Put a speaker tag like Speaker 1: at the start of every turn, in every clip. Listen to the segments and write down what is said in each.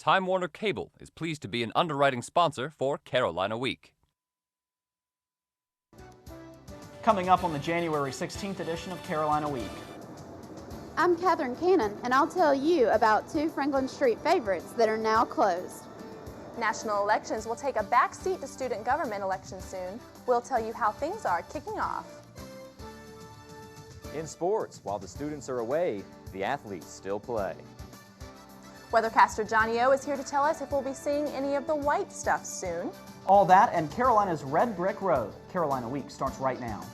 Speaker 1: Time Warner Cable is pleased to be an underwriting sponsor for Carolina Week.
Speaker 2: Coming up on the January 16th edition of Carolina Week.
Speaker 3: I'm Catherine Cannon, and I'll tell you about two Franklin Street favorites that are now closed.
Speaker 4: National elections will take a back seat to student government elections soon. We'll tell you how things are kicking off.
Speaker 5: In sports, while the students are away, the athletes still play.
Speaker 4: Weathercaster Johnny O is here to tell us if we'll be seeing any of the white stuff soon.
Speaker 2: All that and Carolina's Red Brick Road. Carolina Week starts right now.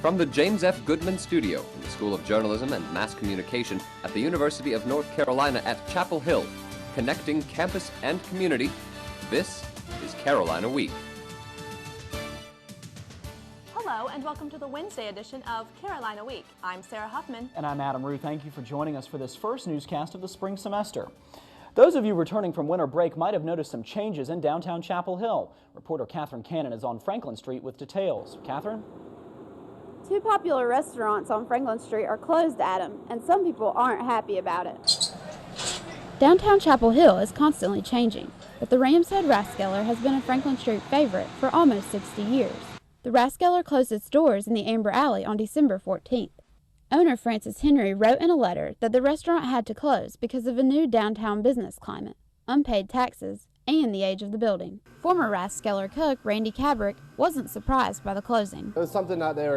Speaker 1: From the James F. Goodman Studio in the School of Journalism and Mass Communication at the University of North Carolina at Chapel Hill, connecting campus and community, this is Carolina Week.
Speaker 4: Hello and welcome to the Wednesday edition of Carolina Week. I'm Sarah Huffman.
Speaker 2: And I'm Adam Rue. Thank you for joining us for this first newscast of the spring semester. Those of you returning from winter break might have noticed some changes in downtown Chapel Hill. Reporter Catherine Cannon is on Franklin Street with details. Catherine?
Speaker 3: Two popular restaurants on Franklin Street are closed, Adam, and some people aren't happy about it. Downtown Chapel Hill is constantly changing, but the Ram's Head Rathskeller has been a Franklin Street favorite for almost 60 years. The Rathskeller closed its doors in the Amber Alley on December 14th. Owner Francis Henry wrote in a letter that the restaurant had to close because of a new downtown business climate, unpaid taxes, and the age of the building. Former Rathskeller cook Randy Cabrick wasn't surprised by the closing.
Speaker 6: It was something that they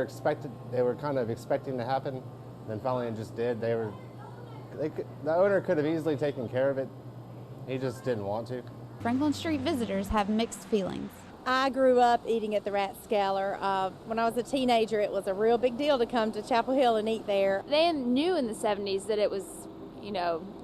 Speaker 6: were kind of expecting to happen, then finally it just did. The owner could have easily taken care of it. He just didn't want to.
Speaker 3: Franklin Street visitors have mixed feelings.
Speaker 7: I grew up eating at the Rathskeller. When I was a teenager, it was a real big deal to come to Chapel Hill and eat there.
Speaker 8: They knew in the 70s that it was,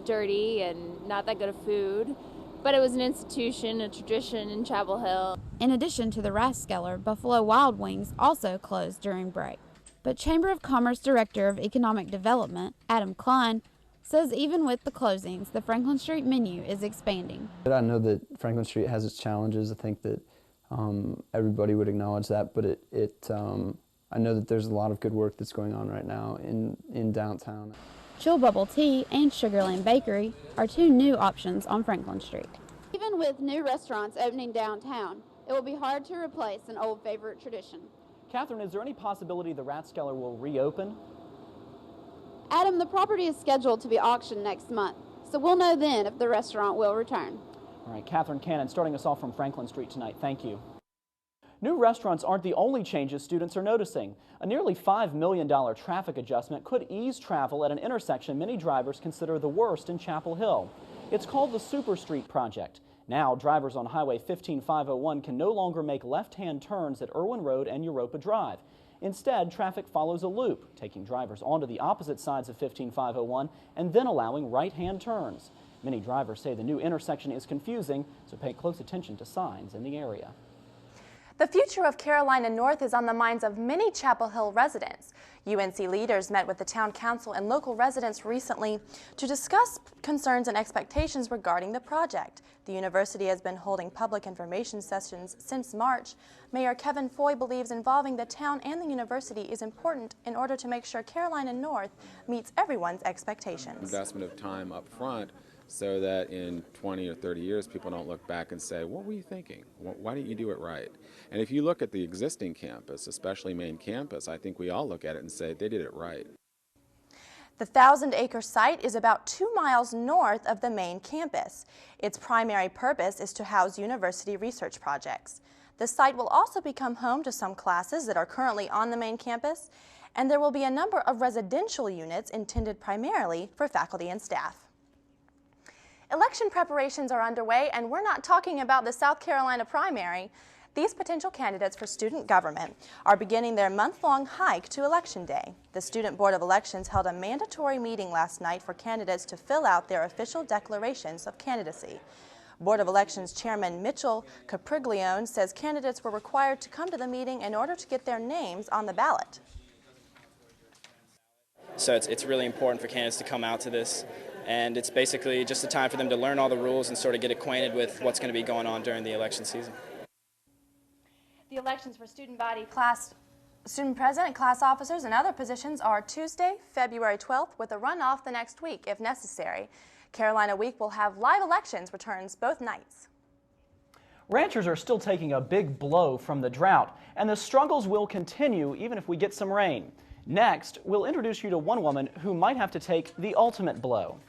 Speaker 8: dirty and not that good of food, but it was an institution, a tradition in Chapel Hill.
Speaker 3: In addition to the Rathskeller, Buffalo Wild Wings also closed during break. But Chamber of Commerce Director of Economic Development, Adam Klein, says even with the closings, the Franklin Street menu is expanding.
Speaker 9: I know that Franklin Street has its challenges. I think that everybody would acknowledge that, but I know that there's a lot of good work that's going on right now in downtown.
Speaker 3: Chill Bubble Tea and Sugarland Bakery are two new options on Franklin Street. Even with new restaurants opening downtown, it will be hard to replace an old favorite tradition.
Speaker 2: Catherine, is there any possibility the Rathskeller will reopen?
Speaker 3: Adam, the property is scheduled to be auctioned next month, so we'll know then if the restaurant will return.
Speaker 2: All right, Catherine Cannon starting us off from Franklin Street tonight. Thank you. New restaurants aren't the only changes students are noticing. A nearly $5 million traffic adjustment could ease travel at an intersection many drivers consider the worst in Chapel Hill. It's called the Super Street Project. Now, drivers on Highway 15501 can no longer make left-hand turns at Irwin Road and Europa Drive. Instead, traffic follows a loop, taking drivers onto the opposite sides of 15501 and then allowing right-hand turns. Many drivers say the new intersection is confusing, so pay close attention to signs in the area.
Speaker 4: The future of Carolina North is on the minds of many Chapel Hill residents. UNC leaders met with the town council and local residents recently to discuss concerns and expectations regarding the project. The university has been holding public information sessions since March. Mayor Kevin Foy believes involving the town and the university is important in order to make sure Carolina North meets everyone's expectations.
Speaker 10: Investment of time up front, so that in 20 or 30 years people don't look back and say, what were you thinking? Why didn't you do it right? And if you look at the existing campus, especially main campus, I think we all look at it and say they did it right.
Speaker 4: The 1,000-acre site is about 2 miles north of the main campus. Its primary purpose is to house university research projects. The site will also become home to some classes that are currently on the main campus, and there will be a number of residential units intended primarily for faculty and staff. Election preparations are underway, and we're not talking about the South Carolina primary. These potential candidates for student government are beginning their month-long hike to Election Day. The Student Board of Elections held a mandatory meeting last night for candidates to fill out their official declarations of candidacy. Board of Elections Chairman Mitchell Capriglione says candidates were required to come to the meeting in order to get their names on the ballot.
Speaker 11: So it's really important for candidates to come out to this. And it's basically just a time for them to learn all the rules and sort of get acquainted with what's going to be going on during the election season.
Speaker 4: The elections for student body class Student president, class officers, and other positions are Tuesday, February 12th, with a runoff the next week if necessary. Carolina Week will have live elections returns both nights.
Speaker 2: Ranchers are still taking a big blow from the drought, and the struggles will continue even if we get some rain. Next, we'll introduce you to one woman who might have to take the ultimate blow.